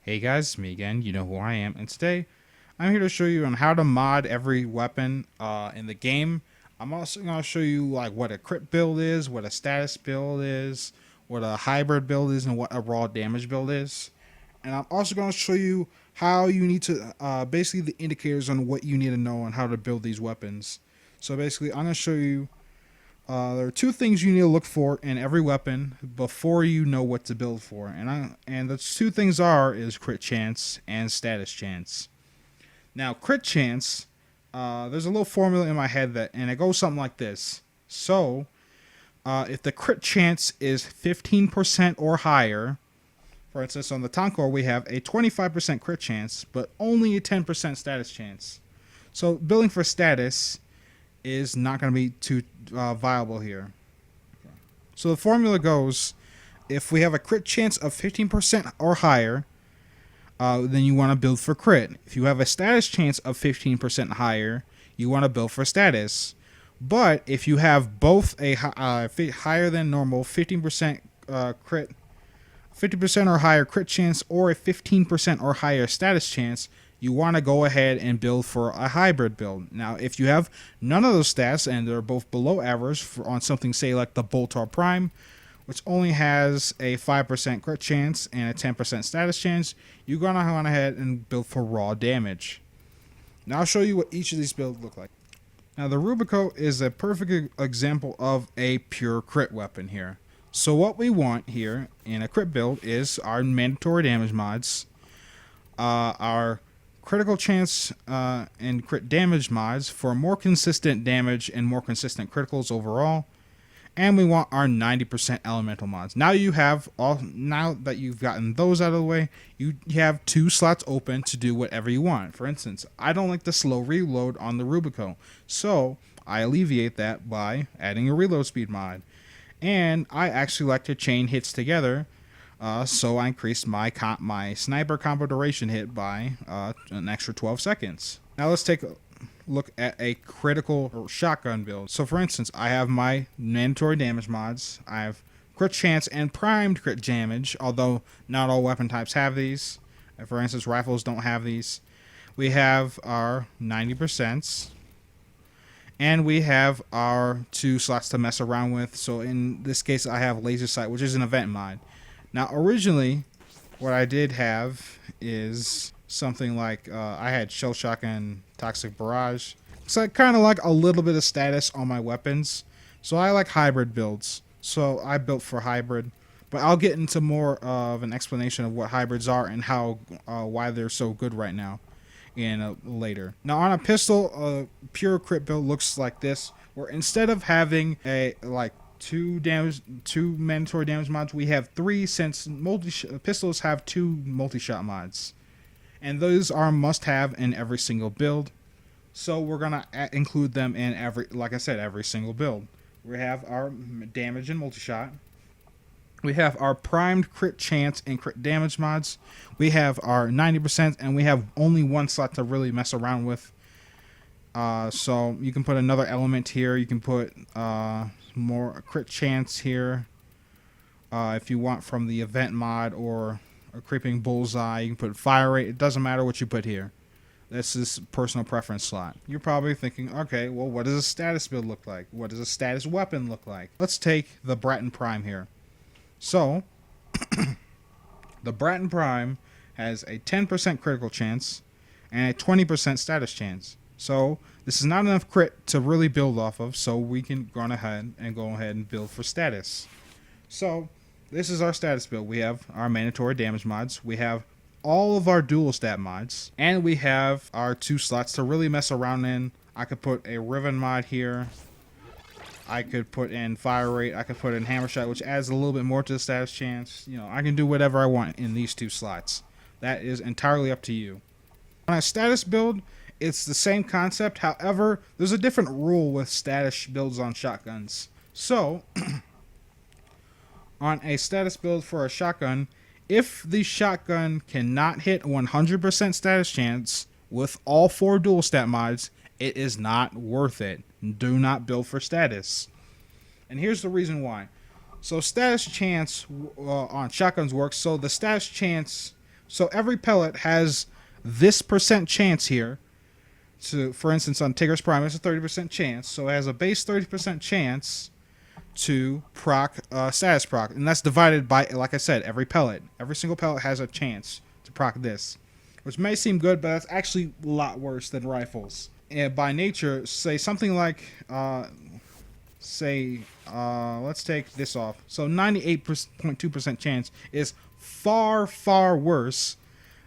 Hey guys, it's me again. You know who I am, and today I'm here to show you on how to mod every weapon in the game. I'm also going to show you like what a crit build is, what a status build is, what a hybrid build is, and what a raw damage build is. And I'm also going to show you how you need to basically the indicators on what you need to know on how to build these weapons. So basically, I'm going to show you there are two things you need to look for in every weapon before you know what to build for, and the two things is crit chance and status chance. Now, crit chance, there's a little formula in my head and it goes something like this. So, if the crit chance is 15% or higher, for instance, on the Tonkor we have a 25% crit chance, but only a 10% status chance. So, building for status is not going to be too viable here. So the formula goes, if we have a crit chance of 15% or higher, then you want to build for crit. If you have a status chance of 15% higher, you want to build for status. But if you have both a higher than normal 15% crit, 50% or higher crit chance, or a 15% or higher status chance, you want to go ahead and build for a hybrid build. Now, if you have none of those stats and they're both below average on something, say like the Soma Prime, which only has a 5% crit chance and a 10% status chance, you're going to go ahead and build for raw damage. Now, I'll show you what each of these builds look like. Now, the Rubico is a perfect example of a pure crit weapon here. So what we want here in a crit build is our mandatory damage mods, our critical chance and crit damage mods for more consistent damage and more consistent criticals overall, and we want our 90% elemental mods. Now now that you've gotten those out of the way, you have 2 slots open to do whatever you want. For instance, I don't like the slow reload on the Rubico, so I alleviate that by adding a reload speed mod. And I actually like to chain hits together, so I increased my sniper combo duration hit by an extra 12 seconds. Now let's take a look at a critical shotgun build. So for instance, I have my mandatory damage mods. I have crit chance and primed crit damage, although not all weapon types have these. For instance, rifles don't have these. We have our 90%. And we have our 2 slots to mess around with. So in this case, I have Laser Sight, which is an event mod. Now, originally, what I did have is something like I had Shell Shock and Toxic Barrage. So I kind of like a little bit of status on my weapons. So I like hybrid builds. So I built for hybrid. But I'll get into more of an explanation of what hybrids are and how why they're so good right now in later. Now on a pistol, pure crit build looks like this, where instead of having a two mandatory damage mods, we have 3, since pistols have 2 multi-shot mods, and those are must-have in every single build. So we're gonna include them in every single build. We have our damage and multi-shot. We have our primed crit chance and crit damage mods. We have our 90%, and we have only 1 slot to really mess around with. So you can put another element here. You can put more crit chance here if you want from the event mod, or a creeping bullseye. You can put fire rate. It doesn't matter what you put here. This is personal preference slot. You're probably thinking, okay, well, what does a status build look like? What does a status weapon look like? Let's take the Bratton Prime here. So, the Bratton Prime has a 10% critical chance and a 20% status chance. So, this is not enough crit to really build off of, so we can go ahead and build for status. So, this is our status build. We have our mandatory damage mods. We have all of our dual stat mods. And we have our 2 slots to really mess around in. I could put a Riven mod here. I could put in fire rate. I could put in hammer shot, which adds a little bit more to the status chance. You know, I can do whatever I want in these 2 slots. That is entirely up to you. On a status build, it's the same concept. However, there's a different rule with status builds on shotguns. So, on a status build for a shotgun, if the shotgun cannot hit 100% status chance with all 4 dual stat mods, it is not worth it. Do not build for status. And here's the reason why. So status chance on shotguns works. So the status chance So every pellet has this percent chance here. So, for instance, on Tigris Prime, it's a 30% chance. So it has a base 30% chance to proc status proc, and that's divided by, like I said, every pellet. Every single pellet has a chance to proc this, which may seem good, but that's actually a lot worse than rifles. And by nature, say something like, let's take this off. So 98.2% chance is far, far worse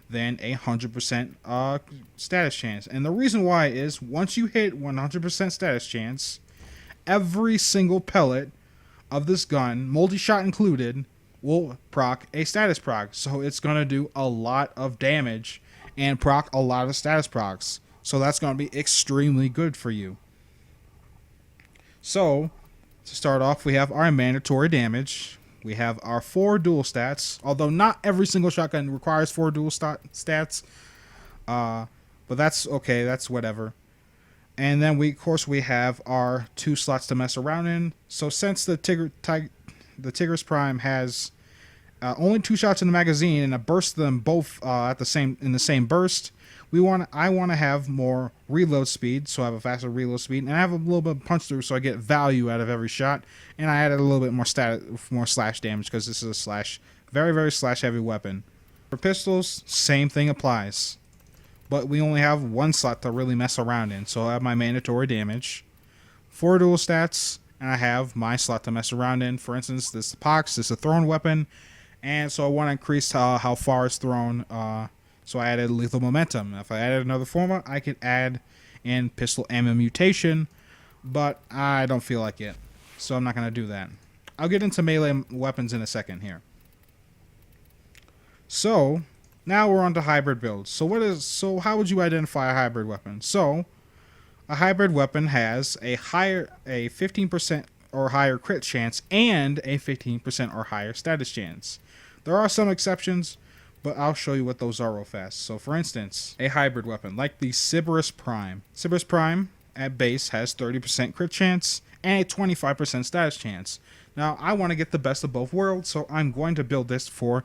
than 100% status chance. And the reason why is once you hit 100% status chance, every single pellet of this gun, multi-shot included, will proc a status proc. So it's going to do a lot of damage and proc a lot of status procs. So that's going to be extremely good for you. So to start off, we have our mandatory damage. We have our 4 dual stats, although not every single shotgun requires 4 dual stats. But that's okay, that's whatever. And then we have our 2 slots to mess around in. So since the Tigris Prime has only 2 shots in the magazine and I burst them both in the same burst, I want to have more reload speed, so I have a faster reload speed, and I have a little bit of punch through, so I get value out of every shot. And I added a little bit more slash damage because this is a very, very slash heavy weapon. For pistols, same thing applies, but we only have 1 slot to really mess around in. So I have my mandatory damage, 4 dual stats, and I have my slot to mess around in. For instance, this is Pox, this is a thrown weapon, and so I want to increase how far it's thrown. So I added lethal momentum. If I added another Forma, I could add in pistol ammo mutation, but I don't feel like it, so I'm not going to do that. I'll get into melee weapons in a second here. So now we're on to hybrid builds. So how would you identify a hybrid weapon? So a hybrid weapon has a 15% or higher crit chance and a 15% or higher status chance. There are some exceptions, but I'll show you what those are real fast. So for instance, a hybrid weapon like the Soma Prime. Soma Prime at base has 30% crit chance and a 25% status chance. Now I want to get the best of both worlds, so I'm going to build this for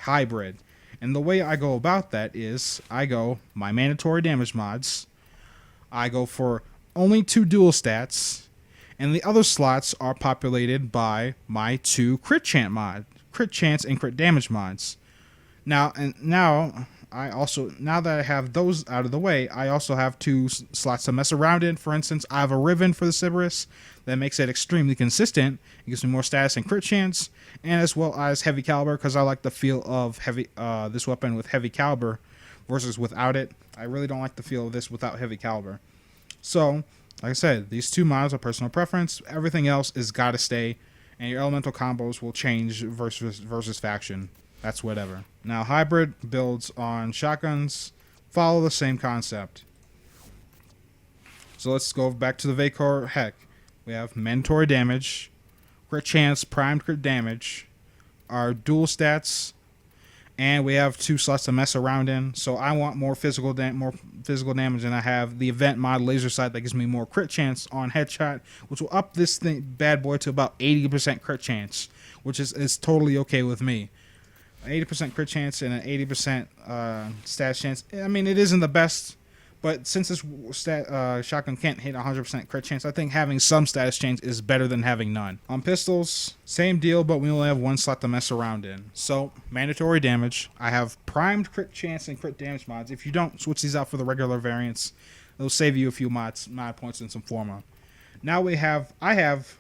hybrid. And the way I go about that is I go my mandatory damage mods, I go for only 2 dual stats, and the other slots are populated by my 2 crit chance and crit damage mods. Now that I have those out of the way, I also have 2 slots to mess around in. For instance, I have a Riven for the Cerberus that makes it extremely consistent. It gives me more status and crit chance, and as well as heavy caliber because I like the feel of this weapon with heavy caliber versus without it. I really don't like the feel of this without heavy caliber. So, like I said, these 2 mods are personal preference. Everything else is gotta stay, and your elemental combos will change versus faction. That's whatever. Now, hybrid builds on shotguns follow the same concept. So let's go back to the Vacor Heck. We have mandatory damage, crit chance, primed crit damage, our dual stats, and we have 2 slots to mess around in. So I want more physical damage, and I have the event mod laser sight that gives me more crit chance on headshot, which will up this bad boy to about 80% crit chance, which is totally okay with me. 80% crit chance and an 80% status chance. I mean, it isn't the best, but since this shotgun can't hit 100% crit chance, I think having some status chance is better than having none. On pistols, same deal, but we only have 1 slot to mess around in. So, mandatory damage. I have primed crit chance and crit damage mods. If you don't switch these out for the regular variants, it'll save you a few mod points and some Forma. Now I have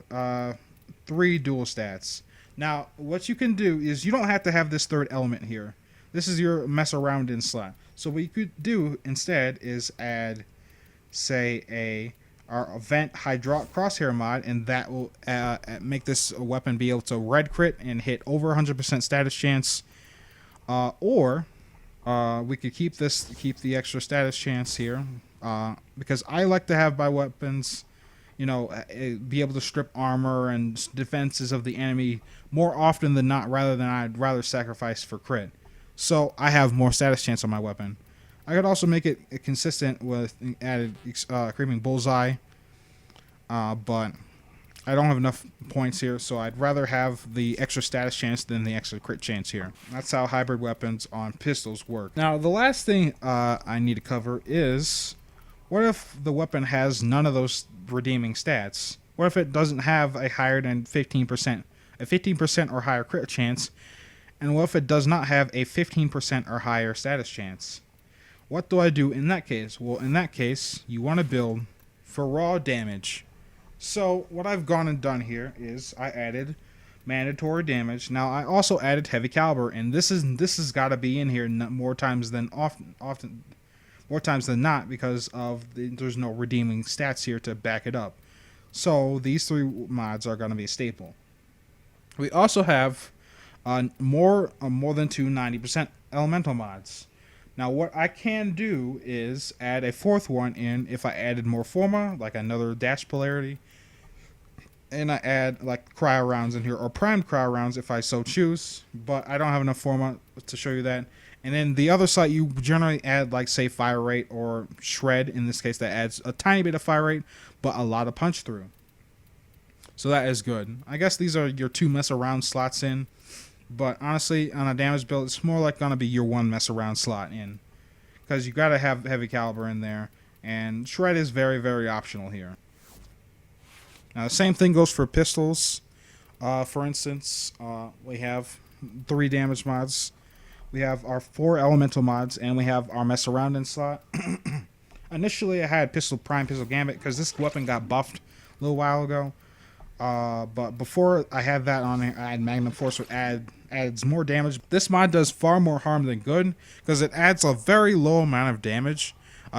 3 dual stats. Now, what you can do is you don't have to have this 3rd element here. This is your mess around in slot. So what you could do instead is add, say, our event hydraulic crosshair mod, and that will make this weapon be able to red crit and hit over 100% status chance. Or we could keep the extra status chance here because I like to have my weapons, be able to strip armor and defenses of the enemy more often than not, rather than I'd rather sacrifice for crit. So I have more status chance on my weapon. I could also make it consistent with added creeping bullseye, but I don't have enough points here, so I'd rather have the extra status chance than the extra crit chance here. That's how hybrid weapons on pistols work. Now, the last thing I need to cover is, what if the weapon has none of those redeeming stats? What if it doesn't have a higher than 15%, a 15% or higher crit chance? And what if it does not have a 15% or higher status chance? What do I do in that case? Well, in that case, you want to build for raw damage. So what I've gone and done here is I added mandatory damage. Now I also added heavy caliber, and this has got to be in here more times than more times than not, because there's no redeeming stats here to back it up. So these three mods are going to be a staple. We also have more than two 90% elemental mods. Now what I can do is add a fourth one in if I added more Forma, like another dash polarity, and I add like cryo rounds in here, or primed cryo rounds if I so choose, but I don't have enough Forma to show you that. And then the other side, you generally add like, say, fire rate or shred. In this case, that adds a tiny bit of fire rate, but a lot of punch through. So that is good. I guess these are your two mess around slots in. But honestly, on a damage build, it's more like going to be your one mess around slot in. Because you got to have heavy caliber in there. And shred is very, very optional here. Now, the same thing goes for pistols. For instance, we have 3 damage mods. We have our 4 elemental mods. And we have our mess around in slot. Initially, I had Pistol Prime, Pistol Gambit, because this weapon got buffed a little while ago. But before I had that on here, I had Magnum Force, which adds more damage. This mod does far more harm than good, because it adds a very low amount of damage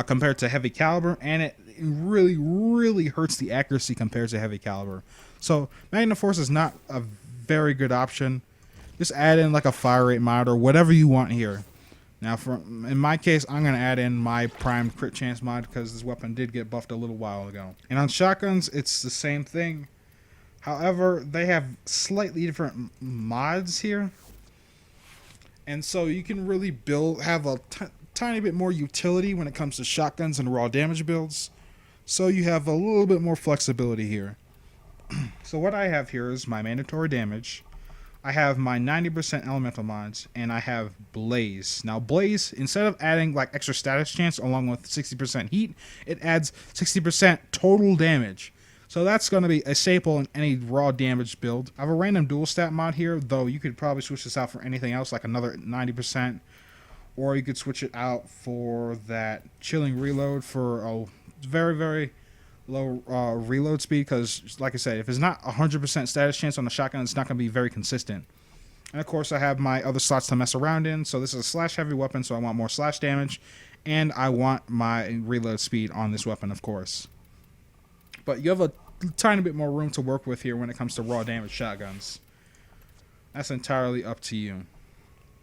compared to heavy caliber, and it really, really hurts the accuracy compared to heavy caliber. So Magnum Force is not a very good option. Just add in like a fire rate mod or whatever you want here. Now, in my case, I'm going to add in my primed crit chance mod, because this weapon did get buffed a little while ago. And on shotguns, it's the same thing. However, they have slightly different mods here. And so you can really have a tiny bit more utility when it comes to shotguns and raw damage builds. So you have a little bit more flexibility here. So what I have here is my mandatory damage. I have my 90% elemental mods, and I have Blaze. Now Blaze, instead of adding like extra status chance along with 60% heat, it adds 60% total damage. So that's going to be a staple in any raw damage build. I have a random dual stat mod here, though you could probably switch this out for anything else, like another 90%. Or you could switch it out for that chilling reload for a very, very low reload speed. Because, like I said, if it's not 100% status chance on the shotgun, it's not going to be very consistent. And, of course, I have my other slots to mess around in. So this is a slash heavy weapon, so I want more slash damage. And I want my reload speed on this weapon, of course. But you have a tiny bit more room to work with here when it comes to raw damage shotguns. That's entirely up to you.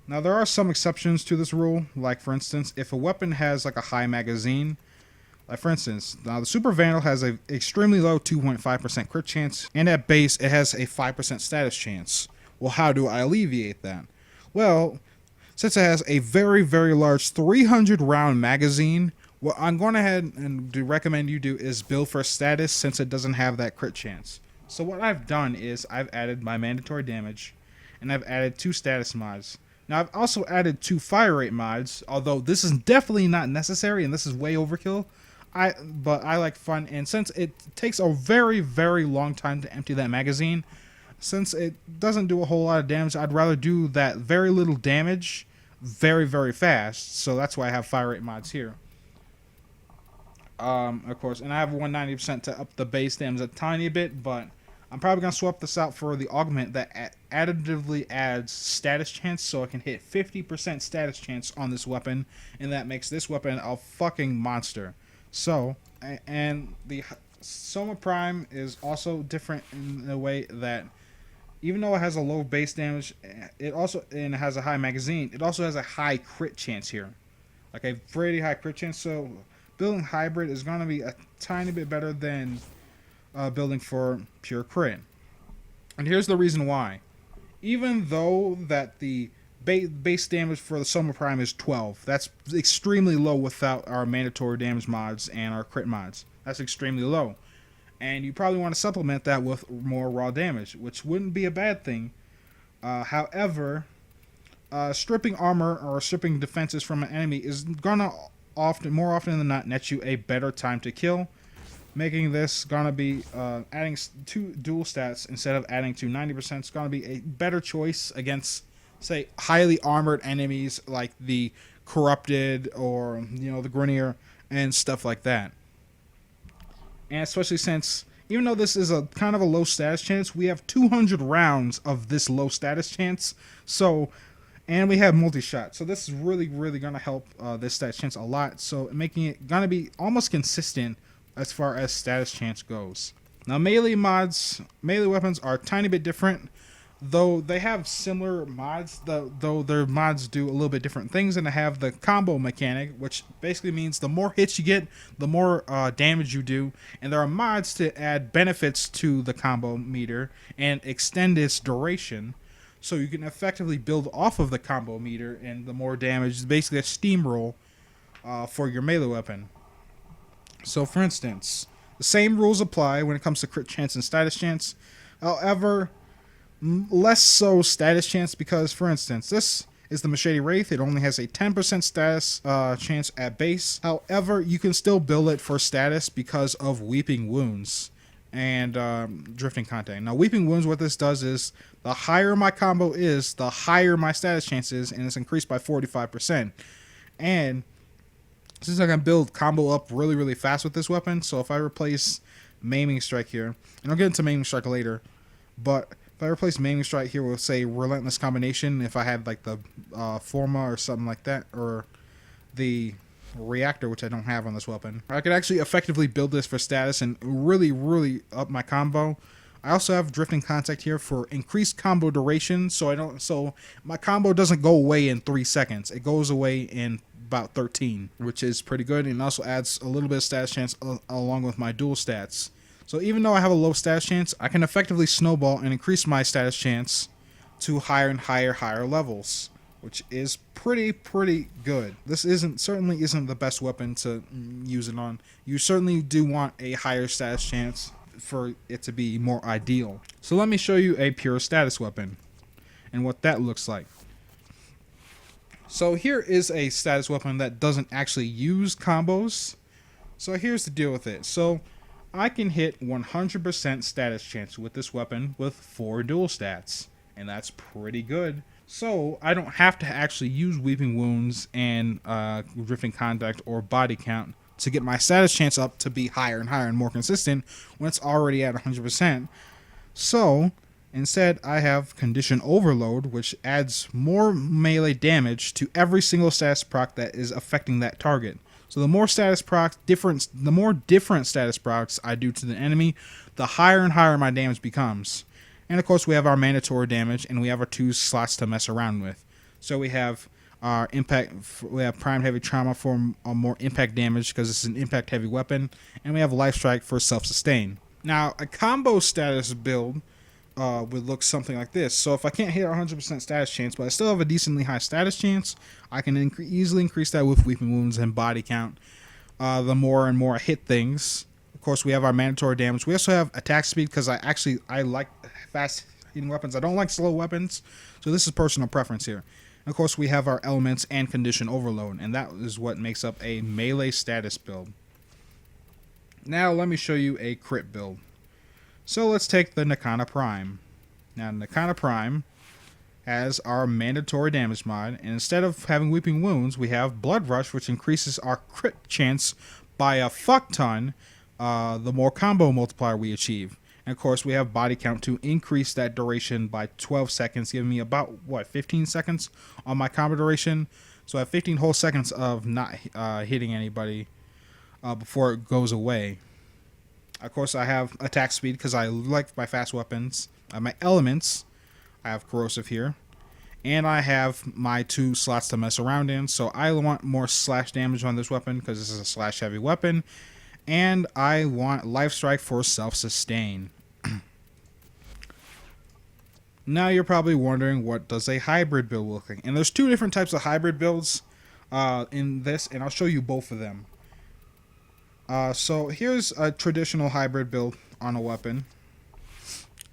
Now, there are some exceptions to this rule. Like, for instance, if a weapon has like a high magazine, like for instance, now the Super Vandal has an extremely low 2.5% crit chance, and at base it has a 5% status chance. Well, how do I alleviate that? Well, since it has a very, very large 300 round magazine, what I'm going ahead and recommend you do is build for status, since it doesn't have that crit chance. So what I've done is I've added my mandatory damage, and I've added 2 status mods. Now I've also added 2 fire rate mods, although this is definitely not necessary and this is way overkill. But I like fun, and since it takes a very, very long time to empty that magazine, since it doesn't do a whole lot of damage, I'd rather do that very little damage very, very fast. So that's why I have fire rate mods here. Of course, and I have 190% to up the base damage a tiny bit, but I'm probably going to swap this out for the augment that additively adds status chance, so I can hit 50% status chance on this weapon, and that makes this weapon a fucking monster. So, and the Soma Prime is also different in the way that even though it has a low base damage, it has a high magazine, it also has a high crit chance here. Like a pretty high crit chance, so building hybrid is going to be a tiny bit better than building for pure crit. And here's the reason why. Even though that the base damage for the Soma Prime is 12, that's extremely low without our mandatory damage mods and our crit mods. That's extremely low. and you probably want to supplement that with more raw damage, which wouldn't be a bad thing. However, stripping armor or stripping defenses from an enemy is gonna more often than not net you a better time to kill, making this gonna be adding 2 dual stats instead of adding to 90% is gonna be a better choice against, say, highly armored enemies like the corrupted or the Grenier and stuff like that. And especially since, even though this is a kind of a low status chance, we have 200 rounds of this low status chance. So, and we have multi-shot. So this is really, really going to help this status chance a lot. So making it going to be almost consistent as far as status chance goes. Now melee weapons are a tiny bit different. Though they have similar mods, though their mods do a little bit different things, and they have the combo mechanic, which basically means the more hits you get, the more damage you do, and there are mods to add benefits to the combo meter and extend its duration, so you can effectively build off of the combo meter, and the more damage is basically a steamroll for your melee weapon. So for instance, the same rules apply when it comes to crit chance and status chance. However, less so status chance, because for instance, this is the Machete Wraith. It only has a 10% status chance at base. However, you can still build it for status because of Weeping Wounds and Drifting Contact. Now Weeping Wounds, what this does is, the higher my combo is, the higher my status chance is, and it's increased by 45%. And since I can build combo up really, really fast with this weapon, so if I replace Maiming Strike here, and I'll get into Maiming Strike later, but if I replace Maiming Strike here with, say, Relentless Combination, if I had like the Forma or something like that, or the Reactor, which I don't have on this weapon, I could actually effectively build this for status and really, really up my combo. I also have Drifting Contact here for increased combo duration, so my combo doesn't go away in 3 seconds. It goes away in about 13, which is pretty good, and also adds a little bit of status chance along with my dual stats. So even though I have a low status chance, I can effectively snowball and increase my status chance to higher and higher levels, which is pretty good. This certainly isn't the best weapon to use it on. You certainly do want a higher status chance for it to be more ideal. So let me show you a pure status weapon and what that looks like. So here is a status weapon that doesn't actually use combos. So here's the deal with it. So I can hit 100% status chance with this weapon with 4 dual stats, and that's pretty good. So I don't have to actually use Weeping Wounds and Drifting Contact or Body Count to get my status chance up to be higher and more consistent when it's already at 100%. So instead, I have Condition Overload, which adds more melee damage to every single status proc that is affecting that target. So the more status procs, the more different status procs I do to the enemy, the higher and higher my damage becomes. And of course, we have our mandatory damage, and we have our 2 slots to mess around with. So we have our impact. We have Prime Heavy Trauma for more impact damage because it's an impact heavy weapon, and we have Life Strike for self-sustain. Now, a combo status build would look something like this. So if I can't hit 100% status chance, but I still have a decently high status chance, I can easily increase that with Weeping Wounds and Body Count. The more and more I hit things. Of course, we have our mandatory damage. We also have attack speed because I like fast hitting weapons. I don't like slow weapons. So this is personal preference here. And of course, we have our elements and Condition Overload, and that is what makes up a melee status build. Now let me show you a crit build. So let's take the Nakana Prime. Now Nakana Prime has our mandatory damage mod, and instead of having Weeping Wounds, we have Blood Rush, which increases our crit chance by a fuck ton the more combo multiplier we achieve. And of course, we have Body Count to increase that duration by 12 seconds, giving me about, 15 seconds on my combo duration. So I have 15 whole seconds of not hitting anybody before it goes away. Of course, I have attack speed because I like my fast weapons. I have my elements. I have corrosive here. And I have my 2 slots to mess around in. So I want more slash damage on this weapon because this is a slash heavy weapon. And I want Life Strike for self-sustain. Now you're probably wondering, what does a hybrid build look like? And there's 2 different types of hybrid builds in this, and I'll show you both of them. So here's a traditional hybrid build on a weapon.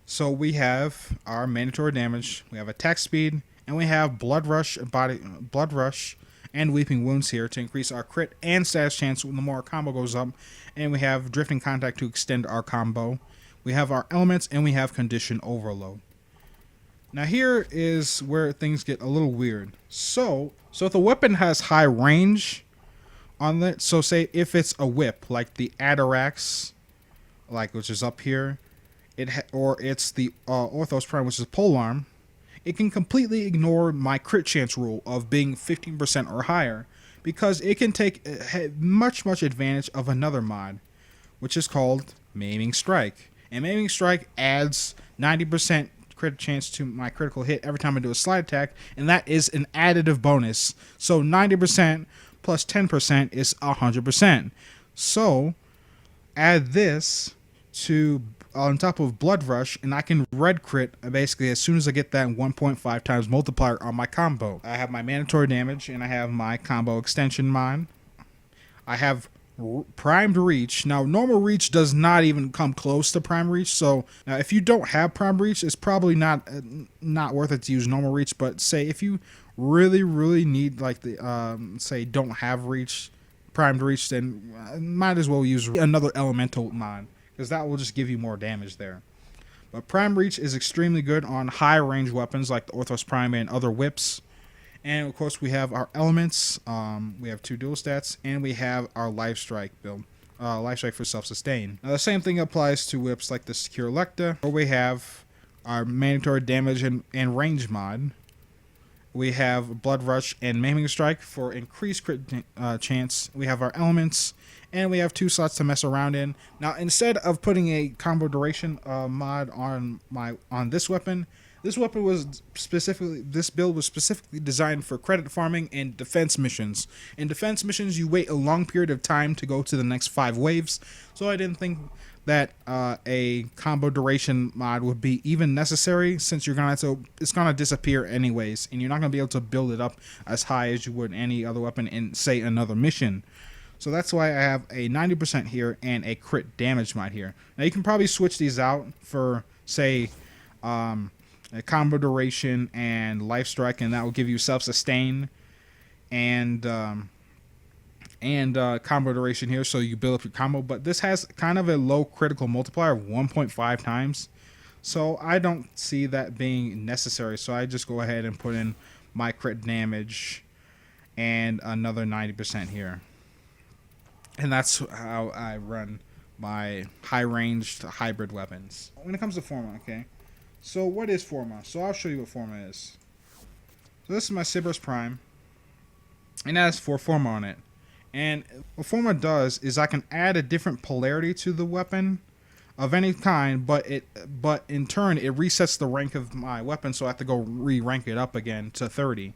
So we have our mandatory damage, we have attack speed, and we have blood rush, and weeping wounds here to increase our crit and status chance when the more our combo goes up. And we have drifting contact to extend our combo. We have our elements, and we have condition overload. Now here is where things get a little weird. So if the weapon has high range on it, so say if it's a whip like the Atarax, which is up here, or it's the Orthos Prime, which is a polearm, it can completely ignore my crit chance rule of being 15% or higher, because it can take much advantage of another mod, which is called Maiming Strike. And Maiming Strike adds 90% crit chance to my critical hit every time I do a slide attack, and that is an additive bonus. So 90% plus 10% is 100%. So add this to on top of Blood Rush, and I can red crit basically as soon as I get that 1.5 times multiplier on my combo. I have my mandatory damage, and I have my combo extension mod. I have primed reach. Now normal reach does not even come close to prime reach, so now if you don't have prime reach, it's probably not worth it to use normal reach. But say if you really need like the say don't have reach, primed reach, then might as well use another elemental mod, because that will just give you more damage there. But prime reach is extremely good on high range weapons like the Orthos Prime and other whips. And of course we have our elements, we have 2 dual stats, and we have our life strike build, life strike for self-sustain. Now the same thing applies to whips like the Secure Lecta, where we have our mandatory damage and range mod. We have Blood Rush and Maiming Strike for increased crit chance. We have our elements, and we have 2 slots to mess around in. Now instead of putting a combo duration mod on this weapon, this build was specifically designed for credit farming and defense missions. In defense missions, you wait a long period of time to go to the next 5 waves, so I didn't think that a combo duration mod would be even necessary, since it's gonna disappear anyways, and you're not gonna be able to build it up as high as you would any other weapon in, say, another mission. So that's why I have a 90% here and a crit damage mod here. Now you can probably switch these out for, say, a combo duration and life strike, and that will give you self-sustain and combo duration here, so you build up your combo. But this has kind of a low critical multiplier of 1.5 times, so I don't see that being necessary. So I just go ahead and put in my crit damage and another 90% here, and that's how I run my high-ranged hybrid weapons. When it comes to Forma, okay? So what is Forma? So I'll show you what Forma is. So this is my Cerberus Prime, and it has 4 Forma on it. And what Forma does is I can add a different polarity to the weapon of any kind, but in turn it resets the rank of my weapon, so I have to go re-rank it up again to 30.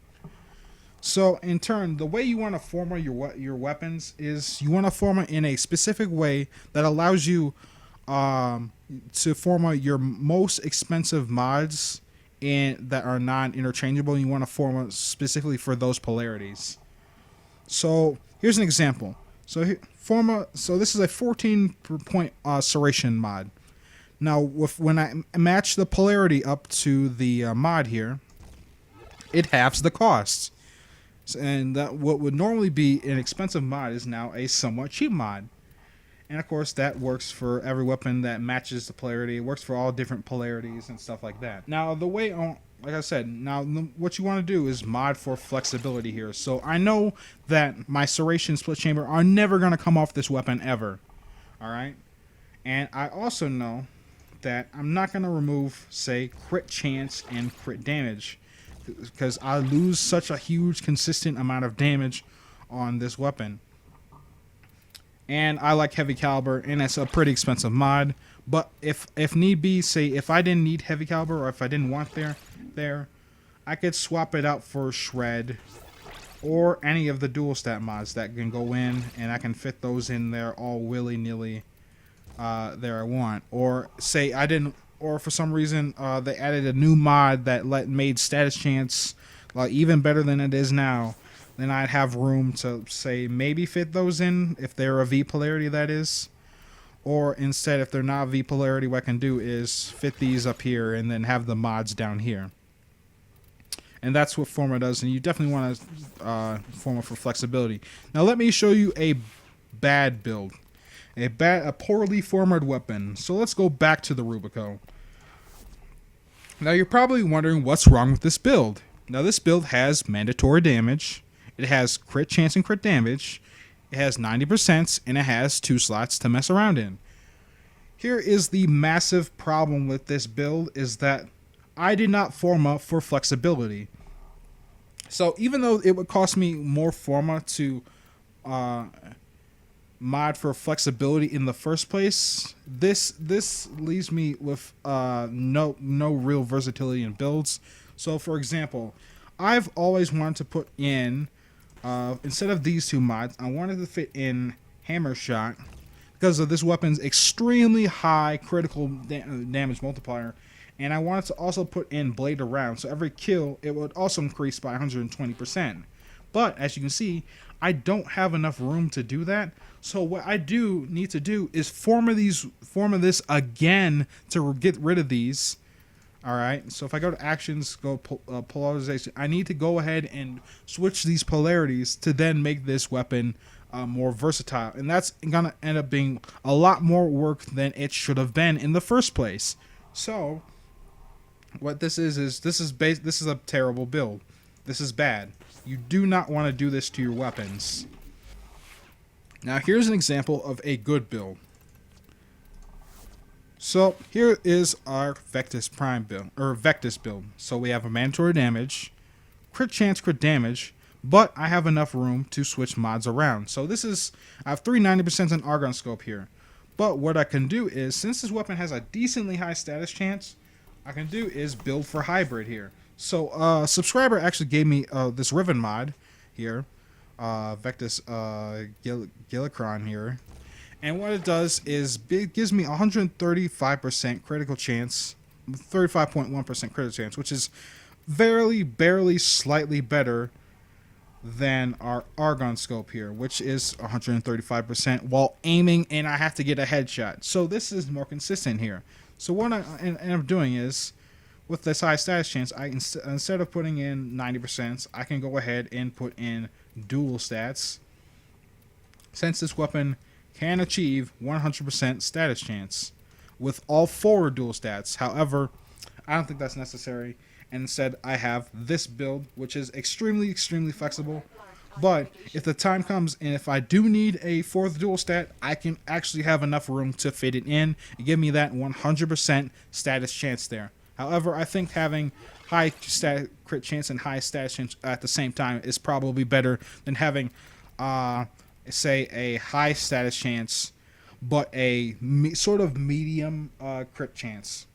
So in turn, the way you want to Forma your weapons is you want to Forma in a specific way that allows you to Forma your most expensive mods that are non-interchangeable. You want to Forma specifically for those polarities. So here's an example. So this is a 14-point serration mod. Now when I match the polarity up to the mod here, it halves the cost. And that what would normally be an expensive mod is now a somewhat cheap mod. And of course that works for every weapon that matches the polarity. It works for all different polarities and stuff like that. Now the way, like I said, what you want to do is mod for flexibility here. So I know that my serration split chamber are never going to come off this weapon ever. Alright? And I also know that I'm not going to remove, say, crit chance and crit damage, because I lose such a huge consistent amount of damage on this weapon. And I like heavy caliber, and it's a pretty expensive mod. But if need be, say if I didn't need heavy caliber, or if I didn't want there, I could swap it out for shred or any of the dual stat mods that can go in, and I can fit those in there all willy-nilly there I want. Or say I didn't, or for some reason they added a new mod that made status chance even better than it is now. then I'd have room to say maybe fit those in if they're a V polarity, that is. Or instead, if they're not V polarity, what I can do is fit these up here and then have the mods down here. And that's what Forma does, and you definitely want to Forma for flexibility. Now let me show you a bad build. A poorly formatted weapon. So let's go back to the Rubico. Now you're probably wondering what's wrong with this build. Now this build has mandatory damage, it has crit chance and crit damage, it has 90%, and it has 2 slots to mess around in. Here is the massive problem with this build, is that I did not Forma for flexibility. So even though it would cost me more Forma to mod for flexibility in the first place, this leaves me with no real versatility in builds. So for example, I've always wanted to put in instead of these 2 mods, I wanted to fit in Hammer Shot because of this weapon's extremely high critical damage multiplier, and I wanted to also put in Blade Around, so every kill it would also increase by 120%. But as you can see, I don't have enough room to do that. So what I do need to do is Forma this again to get rid of these. All right. So if I go to actions, go polarization, I need to go ahead and switch these polarities to then make this weapon more versatile, and that's gonna end up being a lot more work than it should have been in the first place. So what this is this is a terrible build. This is bad. You do not want to do this to your weapons. Now here's an example of a good build. So here is our Vectis Prime build, or Vectis build. So we have a mandatory damage, crit chance, crit damage, but I have enough room to switch mods around. So this is, I have 390% in Argon Scope here. But what I can do is, since this weapon has a decently high status chance, I can do is build for hybrid here. So a subscriber actually gave me this Riven mod here, Vectis Gillicron here. And what it does is it gives me 135% critical chance, 35.1% critical chance, which is barely slightly better than our Argon Scope here, which is 135% while aiming, and I have to get a headshot. So this is more consistent here. So what I end up doing is, with this high status chance, I instead of putting in 90%, I can go ahead and put in dual stats. Since this weapon can achieve 100% status chance with all 4 dual stats. However, I don't think that's necessary. And instead, I have this build, which is extremely flexible. But if the time comes and if I do need a 4th dual stat, I can actually have enough room to fit it in and give me that 100% status chance there. However, I think having high crit chance and high status chance at the same time is probably better than having say a high status chance but a sort of medium crit chance.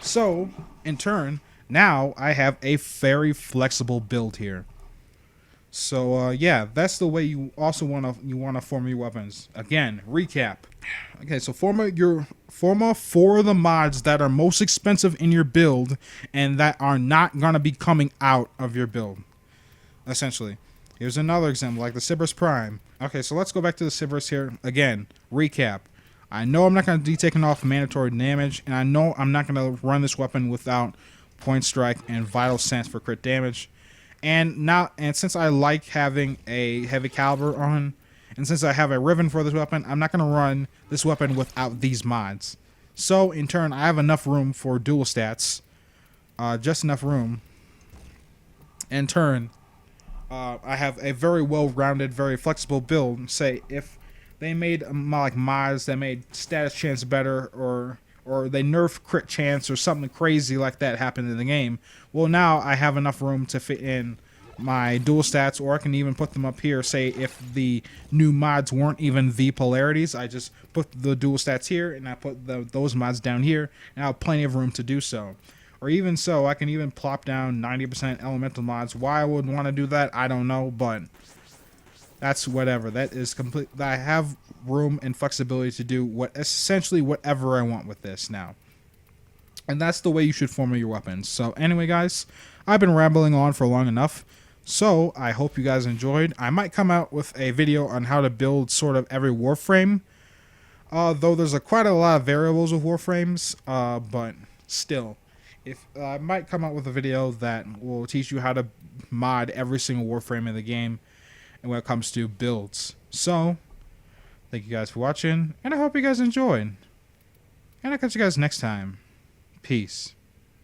So in turn, now I have a very flexible build here. So yeah, that's the way you also want to Forma your weapons. Again, recap. Okay, so Forma for the mods that are most expensive in your build and that are not gonna be coming out of your build. Essentially. Here's another example, like the Soma Prime. Okay, so let's go back to the Soma here. Again, recap. I know I'm not going to be taking off mandatory damage, and I know I'm not going to run this weapon without Point Strike and Vital Sense for crit damage. And since I like having a heavy caliber on, and since I have a Riven for this weapon, I'm not going to run this weapon without these mods. So in turn, I have enough room for dual stats, just enough room. In turn, I have a very well-rounded, very flexible build. Say if they made like mods that made status chance better, or they nerf crit chance or something crazy like that happened in the game, well, now I have enough room to fit in my dual stats, or I can even put them up here. Say if the new mods weren't even V polarities, I just put the dual stats here and I put those mods down here, and I have plenty of room to do so. Or even so, I can even plop down 90% elemental mods. Why I would want to do that, I don't know, but that's whatever. That is complete. I have room and flexibility to do essentially whatever I want with this now. And that's the way you should Forma your weapons. So anyway, guys, I've been rambling on for long enough. So I hope you guys enjoyed. I might come out with a video on how to build sort of every Warframe. Though there's quite a lot of variables with Warframes, but still, if I might come out with a video that will teach you how to mod every single Warframe in the game, and when it comes to builds. So, thank you guys for watching, and I hope you guys enjoyed. And I'll catch you guys next time. Peace.